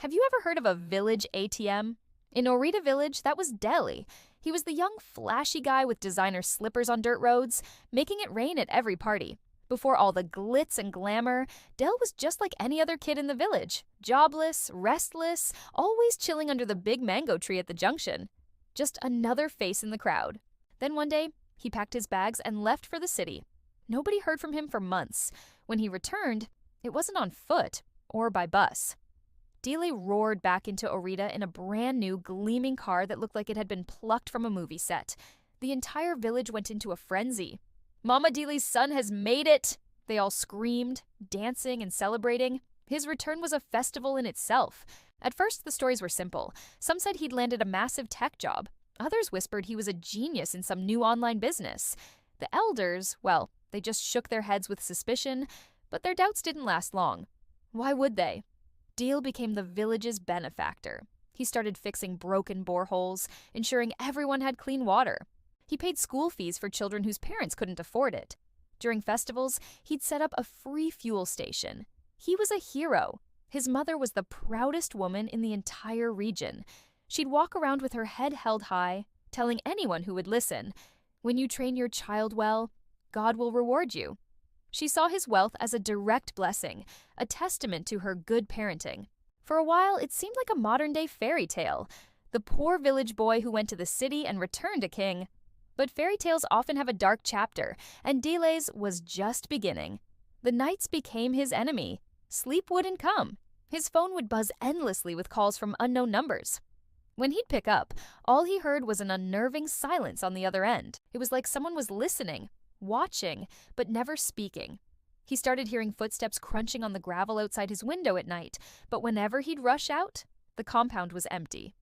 Have you ever heard of a village ATM? In Orita Village, that was Deli. He was the young, flashy guy with designer slippers on dirt roads, making it rain at every party. Before all the glitz and glamour, Del was just like any other kid in the village, jobless, restless, always chilling under the big mango tree at the junction. Just another face in the crowd. Then one day, he packed his bags and left for the city. Nobody heard from him for months. When he returned, it wasn't on foot or by bus. Dile roared back into Orita in a brand new, gleaming car that looked like it had been plucked from a movie set. The entire village went into a frenzy. "Mama Dile's son has made it!" They all screamed, dancing and celebrating. His return was a festival in itself. At first, the stories were simple. Some said he'd landed a massive tech job. Others whispered he was a genius in some new online business. The elders, well, they just shook their heads with suspicion, but their doubts didn't last long. Why would they? Deal became the village's benefactor. He started fixing broken boreholes, ensuring everyone had clean water. He paid school fees for children whose parents couldn't afford it. During festivals, he'd set up a free fuel station. He was a hero. His mother was the proudest woman in the entire region. She'd walk around with her head held high, telling anyone who would listen, "When you train your child well, God will reward you." She saw his wealth as a direct blessing, a testament to her good parenting. For a while, it seemed like a modern-day fairy tale, the poor village boy who went to the city and returned a king. But fairy tales often have a dark chapter, and Dile's was just beginning. The nights became his enemy. Sleep wouldn't come. His phone would buzz endlessly with calls from unknown numbers. When he'd pick up, all he heard was an unnerving silence on the other end. It was like someone was listening, watching, but never speaking. He started hearing footsteps crunching on the gravel outside his window at night, but whenever he'd rush out, the compound was empty.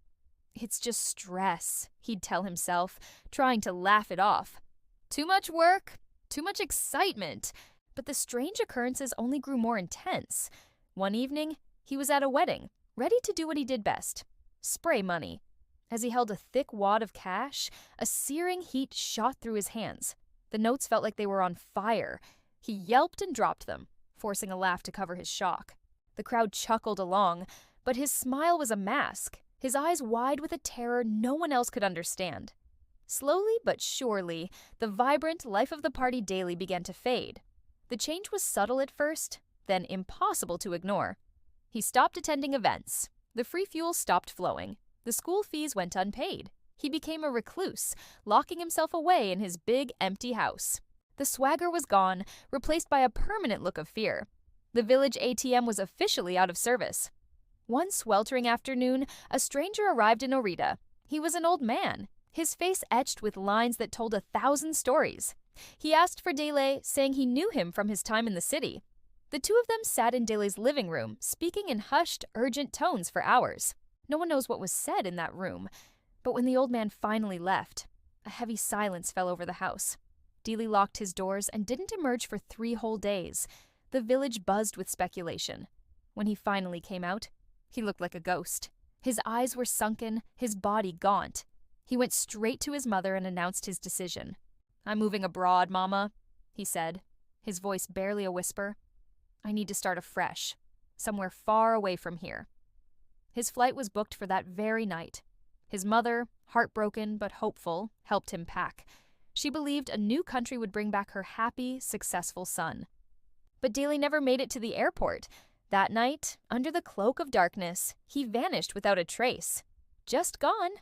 "It's just stress," he'd tell himself, trying to laugh it off. Too much work, too much excitement. But the strange occurrences only grew more intense. One evening, he was at a wedding, ready to do what he did best: spray money. As he held a thick wad of cash, a searing heat shot through his hands. The notes felt like they were on fire. He yelped and dropped them, forcing a laugh to cover his shock. The crowd chuckled along, but his smile was a mask, his eyes wide with a terror no one else could understand. Slowly but surely, the vibrant life of the party daily began to fade. The change was subtle at first, then impossible to ignore. He stopped attending events. The free fuel stopped flowing. The school fees went unpaid. He became a recluse, locking himself away in his big, empty house. The swagger was gone, replaced by a permanent look of fear. The village ATM was officially out of service. One sweltering afternoon, a stranger arrived in Orita. He was an old man, his face etched with lines that told 1,000 stories. He asked for Dele, saying he knew him from his time in the city. The two of them sat in Dele's living room, speaking in hushed, urgent tones for hours. No one knows what was said in that room. But when the old man finally left, a heavy silence fell over the house. Dele locked his doors and didn't emerge for 3 whole days. The village buzzed with speculation. When he finally came out, he looked like a ghost. His eyes were sunken, his body gaunt. He went straight to his mother and announced his decision. "I'm moving abroad, Mama," he said, his voice barely a whisper. "I need to start afresh, somewhere far away from here." His flight was booked for that very night. His mother, heartbroken but hopeful, helped him pack. She believed a new country would bring back her happy, successful son. But Dele never made it to the airport. That night, under the cloak of darkness, he vanished without a trace. Just gone.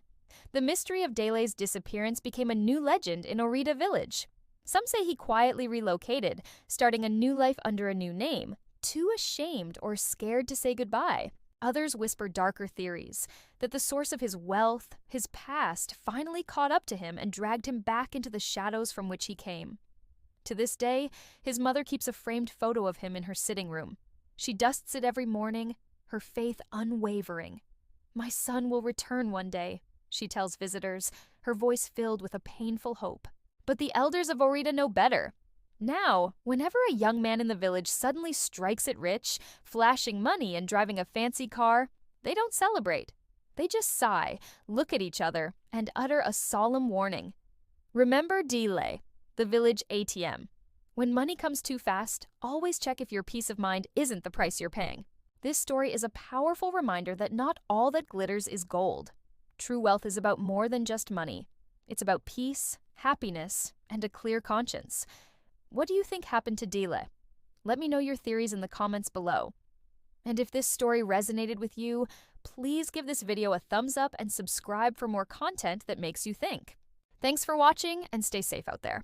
The mystery of Dele's disappearance became a new legend in Orita Village. Some say he quietly relocated, starting a new life under a new name, too ashamed or scared to say goodbye. Others whisper darker theories, that the source of his wealth, his past, finally caught up to him and dragged him back into the shadows from which he came. To this day, his mother keeps a framed photo of him in her sitting room. She dusts it every morning, her faith unwavering. "My son will return one day," she tells visitors, her voice filled with a painful hope. But the elders of Orita know better. Now, whenever a young man in the village suddenly strikes it rich, flashing money and driving a fancy car, they don't celebrate. They just sigh, look at each other, and utter a solemn warning. Remember Dile, the village ATM. When money comes too fast, always check if your peace of mind isn't the price you're paying. This story is a powerful reminder that not all that glitters is gold. True wealth is about more than just money. It's about peace, happiness, and a clear conscience. What do you think happened to Dile? Let me know your theories in the comments below. And if this story resonated with you, please give this video a thumbs up and subscribe for more content that makes you think. Thanks for watching, and stay safe out there.